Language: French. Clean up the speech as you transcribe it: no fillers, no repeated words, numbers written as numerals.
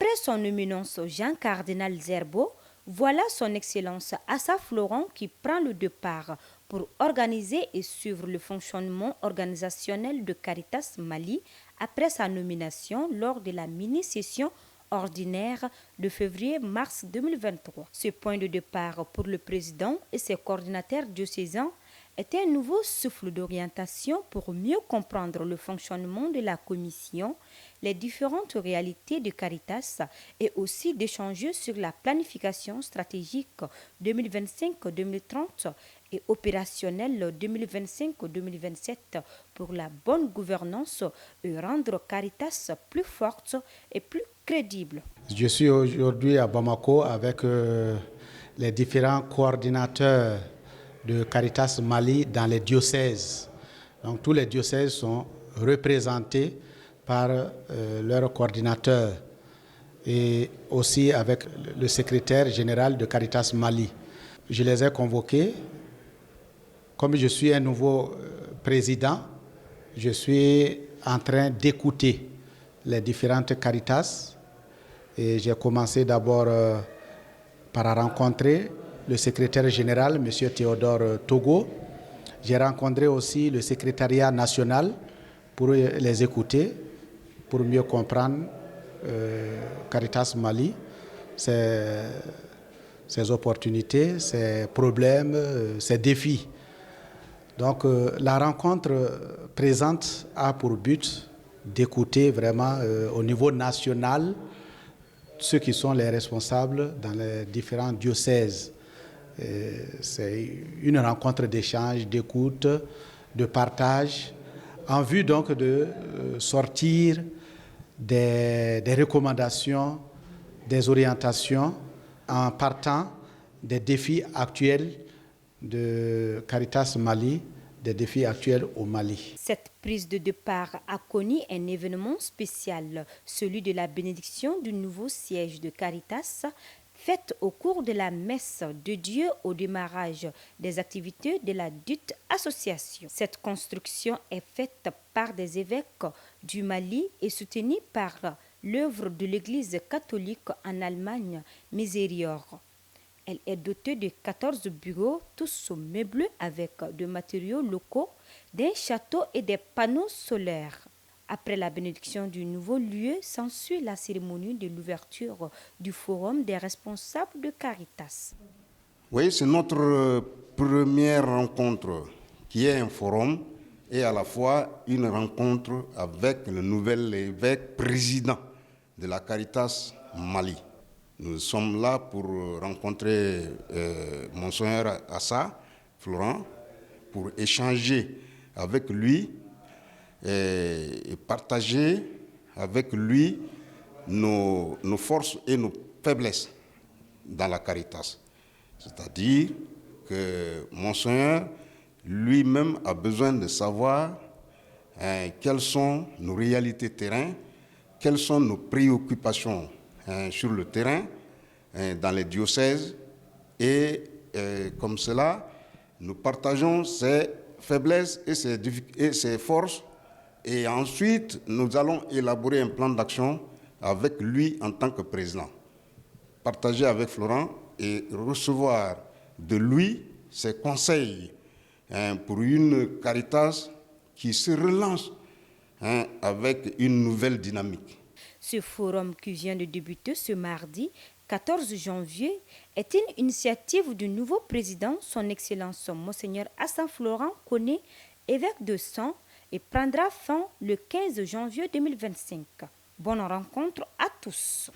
Après son éminence Jean Cardinal Zerbo, voilà son Excellence Assa Florent qui prend le départ pour organiser et suivre le fonctionnement organisationnel de Caritas Mali après sa nomination lors de la mini-session ordinaire de février-mars 2023. Ce point de départ pour le président et ses coordinateurs diocésains est un nouveau souffle d'orientation pour mieux comprendre le fonctionnement de la commission, les différentes réalités de Caritas et aussi d'échanger sur la planification stratégique 2025-2030 et opérationnelle 2025-2027 pour la bonne gouvernance et rendre Caritas plus forte et plus crédible. Je suis aujourd'hui à Bamako avec les différents coordinateurs de Caritas Mali dans les diocèses. Donc tous les diocèses sont représentés par leurs coordinateurs et aussi avec le secrétaire général de Caritas Mali. Je les ai convoqués. Comme je suis un nouveau président, je suis en train d'écouter les différentes Caritas et j'ai commencé d'abord par rencontrer le secrétaire général, M. Théodore Togo. J'ai rencontré aussi le secrétariat national pour les écouter, pour mieux comprendre Caritas Mali, ses opportunités, ses problèmes, ses défis. Donc la rencontre présente a pour but d'écouter vraiment au niveau national ceux qui sont les responsables dans les différents diocèses. C'est une rencontre d'échange, d'écoute, de partage, en vue donc de sortir des recommandations, des orientations, en partant des défis actuels de Caritas Mali, des défis actuels au Mali. Cette prise de départ a connu un événement spécial, celui de la bénédiction du nouveau siège de Caritas, faite au cours de la messe de Dieu au démarrage des activités de la dite association. Cette construction est faite par des évêques du Mali et soutenue par l'œuvre de l'Église catholique en Allemagne, Misérior. Elle est dotée de 14 bureaux, tous meublés avec des matériaux locaux, d'un château et des panneaux solaires. Après la bénédiction du nouveau lieu, s'ensuit la cérémonie de l'ouverture du forum des responsables de Caritas. Oui, c'est notre première rencontre qui est un forum et à la fois une rencontre avec le nouvel évêque président de la Caritas Mali. Nous sommes là pour rencontrer Monseigneur Assa Florent, pour échanger avec lui et partager avec lui nos forces et nos faiblesses dans la Caritas. C'est-à-dire que Monseigneur lui-même a besoin de savoir quelles sont nos réalités terrain, quelles sont nos préoccupations sur le terrain, dans les diocèses, et comme cela, nous partageons ses faiblesses et ses forces, et ensuite nous allons élaborer un plan d'action avec lui en tant que président. Partager avec Florent et recevoir de lui ses conseils pour une Caritas qui se relance avec une nouvelle dynamique. Ce forum qui vient de débuter ce mardi 14 janvier est une initiative du nouveau président, son Excellence Monseigneur Assa Florent Koné, évêque de Sens, et prendra fin le 15 janvier 2025. Bonne rencontre à tous.